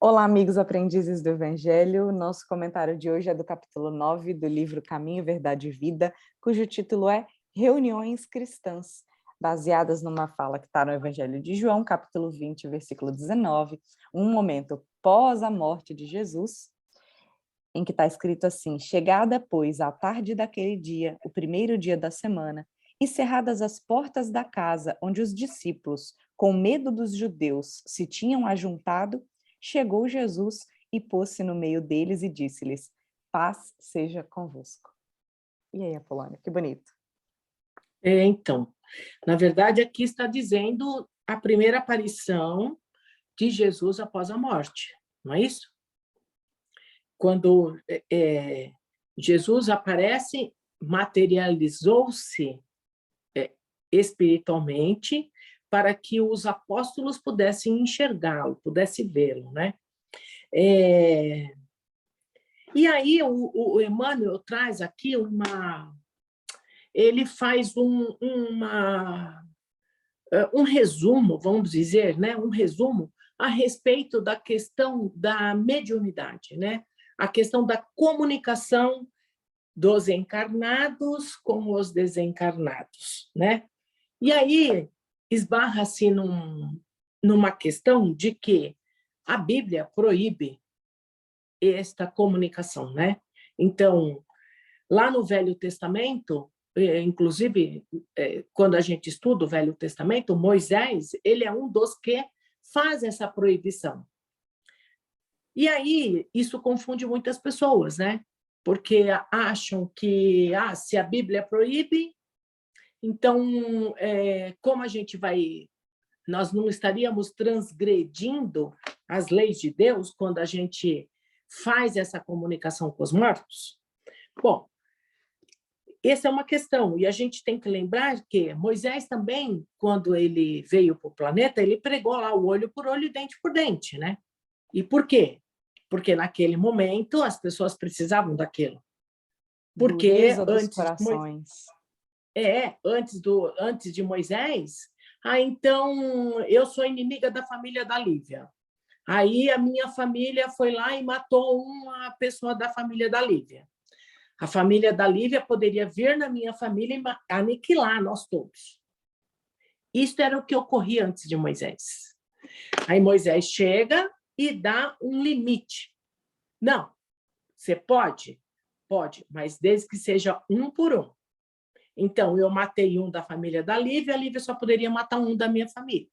Olá, amigos aprendizes do Evangelho. Nosso comentário de hoje é do capítulo 9 do livro Caminho, Verdade e Vida, cujo título é Reuniões Cristãs, baseadas numa fala que está no Evangelho de João, capítulo 20, versículo 19, um momento pós a morte de Jesus, em que está escrito assim: chegada, pois, à tarde daquele dia, o primeiro dia da semana, e cerradas as portas da casa onde os discípulos, com medo dos judeus, se tinham ajuntado, chegou Jesus e pôs-se no meio deles e disse-lhes: paz seja convosco. E aí, Apolônio, que bonito. Então, na verdade, aqui está dizendo a primeira aparição de Jesus após a morte, não é isso? Quando Jesus aparece, materializou-se espiritualmente para que os apóstolos pudessem enxergá-lo, pudessem vê-lo, né? E aí o Emmanuel traz aqui ele faz um resumo, vamos dizer, né? Um resumo a respeito da questão da mediunidade, né? A questão da comunicação dos encarnados com os desencarnados, né? E aí esbarra-se numa questão de que a Bíblia proíbe esta comunicação, né? Então, lá no Velho Testamento, inclusive, quando a gente estuda o Velho Testamento, Moisés, ele é um dos que faz essa proibição. E aí, isso confunde muitas pessoas, né? Porque acham que, se a Bíblia proíbe, então, como a gente vai... Nós não estaríamos transgredindo as leis de Deus quando a gente faz essa comunicação com os mortos? Bom, essa é uma questão, e a gente tem que lembrar que Moisés também, quando ele veio para o planeta, ele pregou lá o olho por olho e dente por dente, né? E por quê? Porque naquele momento as pessoas precisavam daquilo. Porque Dureza dos corações. antes de Moisés, então eu sou inimiga da família da Lívia. Aí a minha família foi lá e matou uma pessoa da família da Lívia. A família da Lívia poderia vir na minha família e aniquilar nós todos. Isso era o que ocorria antes de Moisés. Aí Moisés chega e dá um limite. Não, você pode? Pode, mas desde que seja um por um. Então, eu matei um da família da Lívia, a Lívia só poderia matar um da minha família.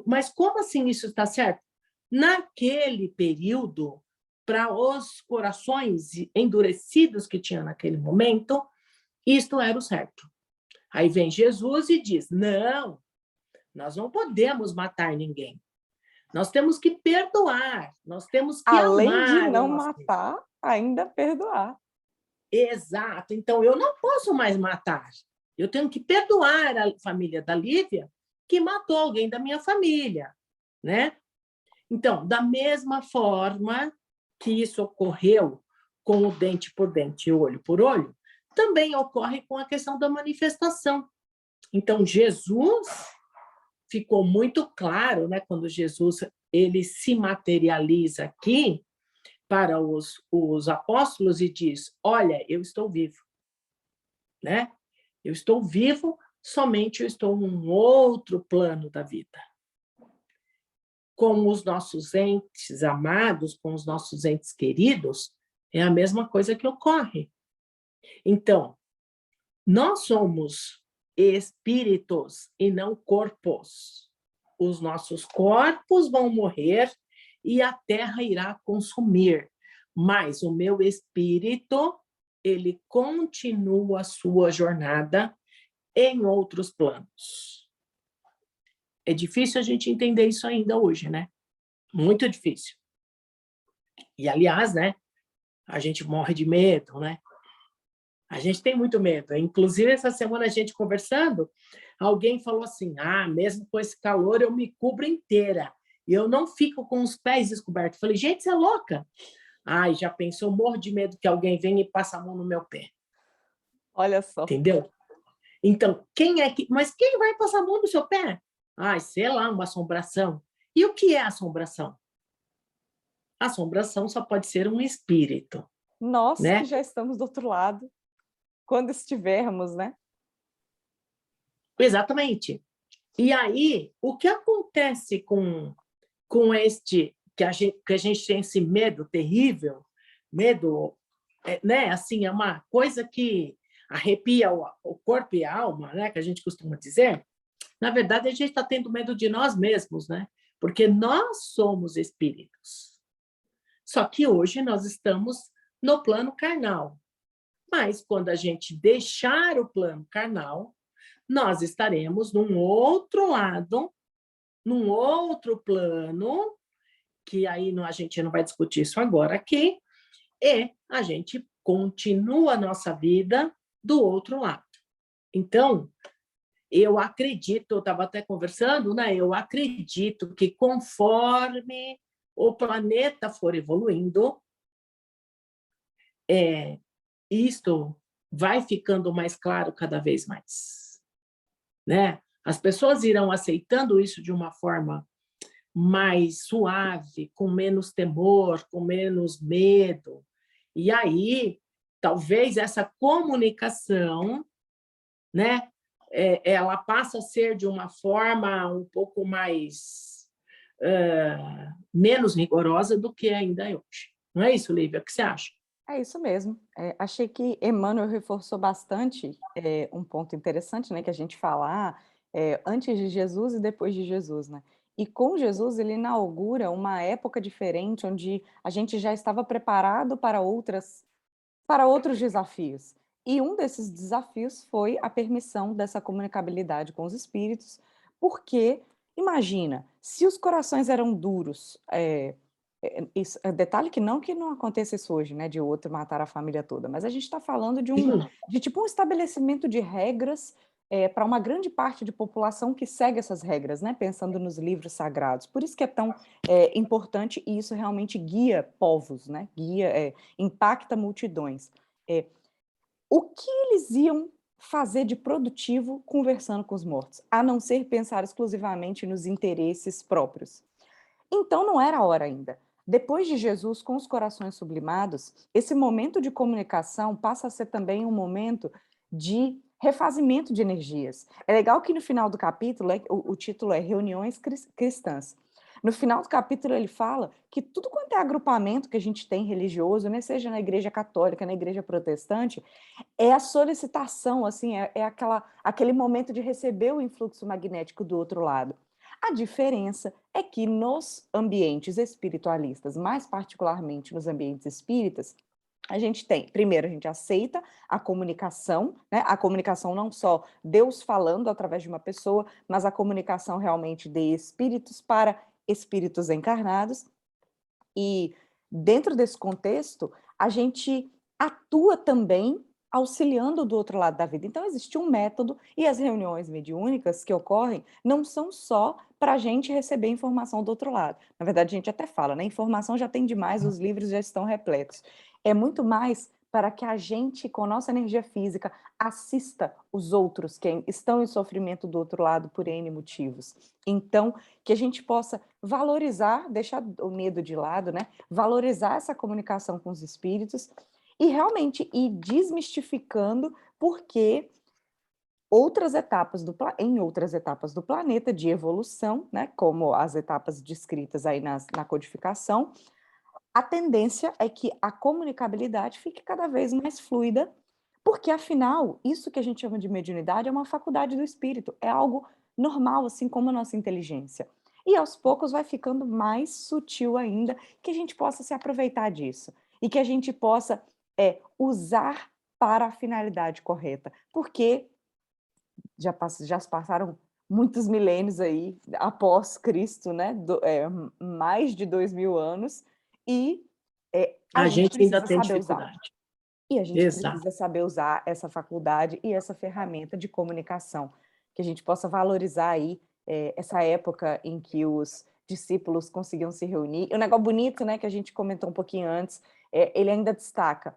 Mas como assim isso está certo? Naquele período, para os corações endurecidos que tinha naquele momento, isto era o certo. Aí vem Jesus e diz: não, nós não podemos matar ninguém. Nós temos que perdoar, nós temos que Além de amar. não matar, ainda perdoar. Exato. Então, eu não posso mais matar. Eu tenho que perdoar a família da Lívia que matou alguém da minha família, né? Então, da mesma forma que isso ocorreu com o dente por dente, olho por olho, também ocorre com a questão da manifestação. Então, Jesus ficou muito claro, né, quando Jesus ele se materializa aqui para os apóstolos e diz: olha, eu estou vivo, né? Eu estou vivo, somente eu estou num outro plano da vida. Com os nossos entes amados, com os nossos entes queridos, é a mesma coisa que ocorre. Então, nós somos espíritos e não corpos. Os nossos corpos vão morrer e a terra irá consumir, mas o meu espírito, ele continua a sua jornada em outros planos. É difícil a gente entender isso ainda hoje, né? Muito difícil. E, aliás, né, a gente morre de medo, né? A gente tem muito medo. Inclusive, essa semana a gente conversando, alguém falou assim: mesmo com esse calor eu me cubro inteira e eu não fico com os pés descobertos. Eu falei: gente, você é louca? Já pensou, morro de medo que alguém venha e passe a mão no meu pé. Olha só. Entendeu? Então, mas quem vai passar a mão no seu pé? Sei lá, uma assombração. E o que é assombração? Assombração só pode ser um espírito, Nós que né? já estamos do outro lado, quando estivermos, né? Exatamente. E aí, o que acontece com este, que a gente tem esse medo terrível, medo, né? Assim, é uma coisa que arrepia o corpo e a alma, né? Que a gente costuma dizer. Na verdade, a gente está tendo medo de nós mesmos, né? Porque nós somos espíritos. Só que hoje nós estamos no plano carnal. Mas quando a gente deixar o plano carnal, nós estaremos num outro lado, num outro plano, que aí a gente não vai discutir isso agora aqui, e a gente continua a nossa vida do outro lado. Então, eu acredito, eu estava até conversando, né? Eu acredito que conforme o planeta for evoluindo, isto vai ficando mais claro cada vez mais, né? As pessoas irão aceitando isso de uma forma mais suave, com menos temor, com menos medo. E aí, talvez essa comunicação, né, ela passa a ser de uma forma um pouco mais menos rigorosa do que ainda é hoje. Não é isso, Lívia? O que você acha? É isso mesmo. Achei que Emmanuel reforçou bastante um ponto interessante, né, que a gente fala antes de Jesus e depois de Jesus, né? E com Jesus ele inaugura uma época diferente, onde a gente já estava preparado para outros desafios. E um desses desafios foi a permissão dessa comunicabilidade com os espíritos, porque imagina, se os corações eram duros, detalhe que não aconteça isso hoje, né, de outro matar a família toda, mas a gente está falando de tipo um estabelecimento de regras para uma grande parte de população que segue essas regras, né, pensando nos livros sagrados. Por isso que é tão importante e isso realmente guia povos, né, impacta multidões. É, o que eles iam fazer de produtivo conversando com os mortos, a não ser pensar exclusivamente nos interesses próprios? Então não era a hora ainda. Depois de Jesus com os corações sublimados, esse momento de comunicação passa a ser também um momento de refazimento de energias. É legal que no final do capítulo, o título é Reuniões Cristãs. No final do capítulo ele fala que tudo quanto é agrupamento que a gente tem religioso, né, seja na igreja católica, na igreja protestante, é a solicitação, assim, aquele momento de receber o influxo magnético do outro lado. A diferença é que nos ambientes espiritualistas, mais particularmente nos ambientes espíritas, a gente tem, primeiro, a gente aceita a comunicação, né? A comunicação não só Deus falando através de uma pessoa, mas a comunicação realmente de espíritos para espíritos encarnados. E dentro desse contexto, a gente atua também auxiliando do outro lado da vida. Então, existe um método e as reuniões mediúnicas que ocorrem não são só para a gente receber informação do outro lado. Na verdade, a gente até fala, né? Informação já tem demais, os livros já estão repletos. É muito mais para que a gente, com a nossa energia física, assista os outros que estão em sofrimento do outro lado por N motivos. Então, que a gente possa valorizar, deixar o medo de lado, né? Valorizar essa comunicação com os espíritos e realmente ir desmistificando porque em outras etapas do planeta de evolução, né, como as etapas descritas aí na codificação, a tendência é que a comunicabilidade fique cada vez mais fluida, porque afinal, isso que a gente chama de mediunidade é uma faculdade do espírito, é algo normal, assim como a nossa inteligência. E aos poucos vai ficando mais sutil ainda, que a gente possa se aproveitar disso e que a gente possa usar para a finalidade correta, porque já se passaram muitos milênios aí após Cristo, né? Mais de 2000 anos, e a A gente gente ainda precisa tem saber usar. dificuldade. E a gente Exato. precisa saber usar essa faculdade e essa ferramenta de comunicação, que a gente possa valorizar aí essa época em que os discípulos conseguiam se reunir. E um negócio bonito, né, que a gente comentou um pouquinho antes, ele ainda destaca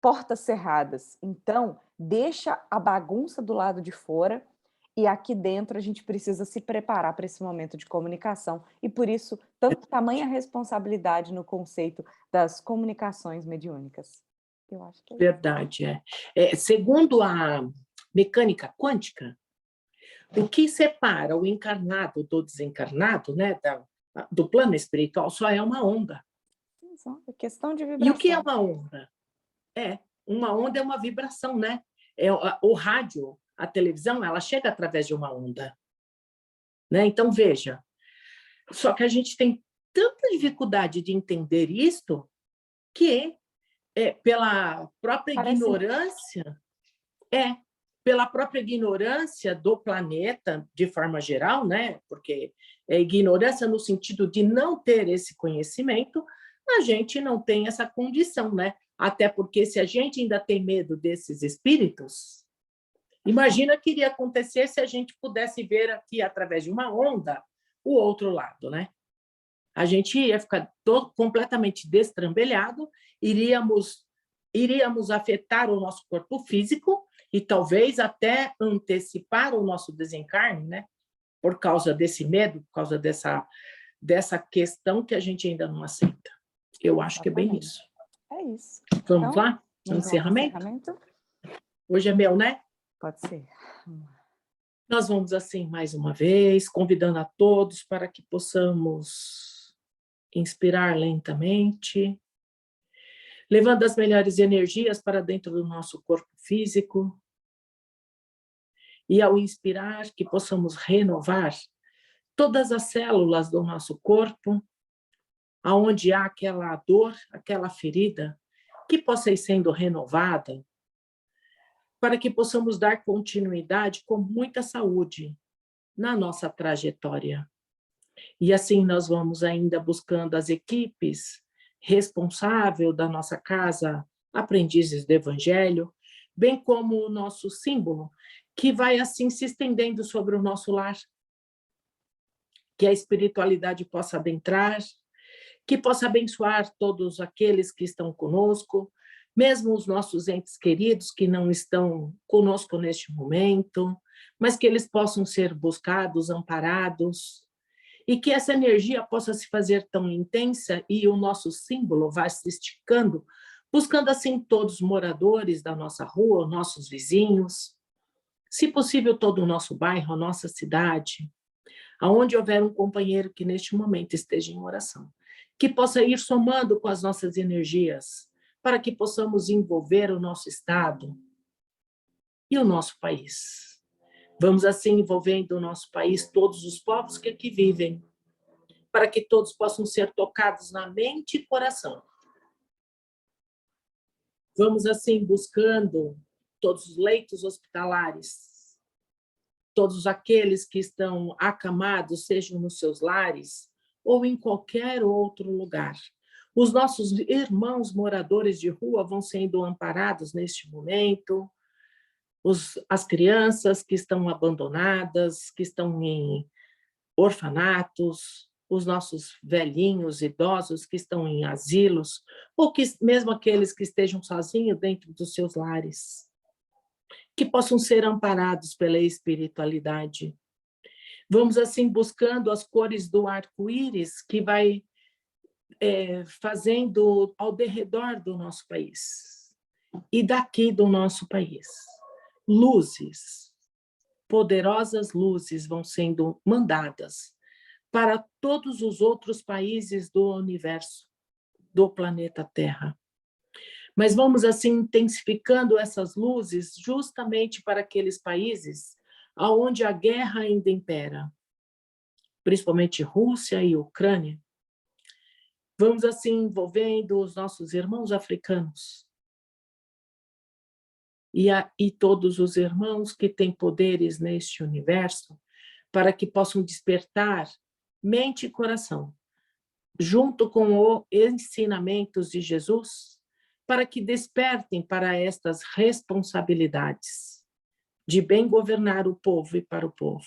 portas cerradas. Então, deixa a bagunça do lado de fora e aqui dentro a gente precisa se preparar para esse momento de comunicação, e por isso, tamanha responsabilidade no conceito das comunicações mediúnicas. Eu acho que é isso. Verdade, é. Segundo a mecânica quântica, o que separa o encarnado do desencarnado, né, do plano espiritual, só é uma onda. É questão de E o que é vibração. uma onda? Uma onda é uma vibração, né? O rádio, a televisão, ela chega através de uma onda, né? Então, veja, só que a gente tem tanta dificuldade de entender isto que, pela própria Parece ignorância, pela própria ignorância do planeta, de forma geral, né? Porque é ignorância no sentido de não ter esse conhecimento, a gente não tem essa condição, né? Até porque se a gente ainda tem medo desses espíritos, imagina o que iria acontecer se a gente pudesse ver aqui, através de uma onda, o outro lado, né? A gente ia ficar completamente destrambelhado, iríamos afetar o nosso corpo físico e talvez até antecipar o nosso desencarne, né? Por causa desse medo, por causa dessa questão que a gente ainda não aceita. Eu acho que é bem isso. É isso. Vamos Então, lá? vamos ao encerramento? Hoje é meu, né? Pode ser. Nós vamos assim mais uma vez, convidando a todos para que possamos inspirar lentamente, levando as melhores energias para dentro do nosso corpo físico. E ao inspirar, que possamos renovar todas as células do nosso corpo, aonde há aquela dor, aquela ferida, que possa ir sendo renovada, para que possamos dar continuidade com muita saúde na nossa trajetória. E assim nós vamos ainda buscando as equipes responsáveis da nossa casa, aprendizes do Evangelho, bem como o nosso símbolo, que vai assim se estendendo sobre o nosso lar, que a espiritualidade possa adentrar, que possa abençoar todos aqueles que estão conosco, mesmo os nossos entes queridos que não estão conosco neste momento, mas que eles possam ser buscados, amparados, e que essa energia possa se fazer tão intensa e o nosso símbolo vá se esticando, buscando assim todos os moradores da nossa rua, nossos vizinhos, se possível todo o nosso bairro, a nossa cidade, aonde houver um companheiro que neste momento esteja em oração, que possa ir somando com as nossas energias, para que possamos envolver o nosso estado e o nosso país. Vamos assim envolvendo o nosso país, todos os povos que aqui vivem, para que todos possam ser tocados na mente e coração. Vamos assim buscando todos os leitos hospitalares, todos aqueles que estão acamados, sejam nos seus lares ou em qualquer outro lugar. Os nossos irmãos moradores de rua vão sendo amparados neste momento, as crianças que estão abandonadas, que estão em orfanatos, os nossos velhinhos, idosos que estão em asilos, ou que mesmo aqueles que estejam sozinhos dentro dos seus lares, que possam ser amparados pela espiritualidade. Vamos assim buscando as cores do arco-íris que vai fazendo ao derredor do nosso país e daqui do nosso país. Luzes, poderosas luzes vão sendo mandadas para todos os outros países do universo, do planeta Terra. Mas vamos assim intensificando essas luzes justamente para aqueles países onde a guerra ainda impera, principalmente Rússia e Ucrânia. Vamos assim envolvendo os nossos irmãos africanos e todos os irmãos que têm poderes neste universo, para que possam despertar mente e coração, junto com os ensinamentos de Jesus, para que despertem para estas responsabilidades de bem governar o povo e para o povo.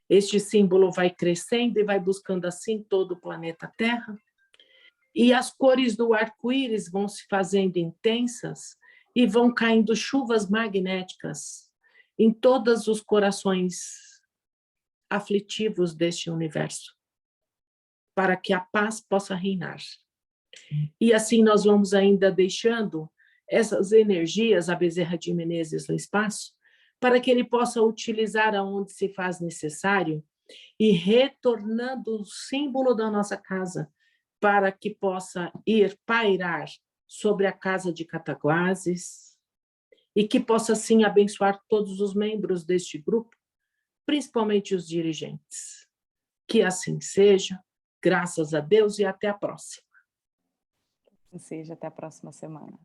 Este símbolo vai crescendo e vai buscando assim todo o planeta Terra, e as cores do arco-íris vão se fazendo intensas e vão caindo chuvas magnéticas em todos os corações aflitivos deste universo, para que a paz possa reinar. E assim nós vamos ainda deixando essas energias a Bezerra de Menezes no espaço, para que ele possa utilizar aonde se faz necessário e retornando o símbolo da nossa casa, para que possa ir pairar sobre a casa de Cataguases e que possa, assim, abençoar todos os membros deste grupo, principalmente os dirigentes. Que assim seja, graças a Deus, e até a próxima. Seja até a próxima semana.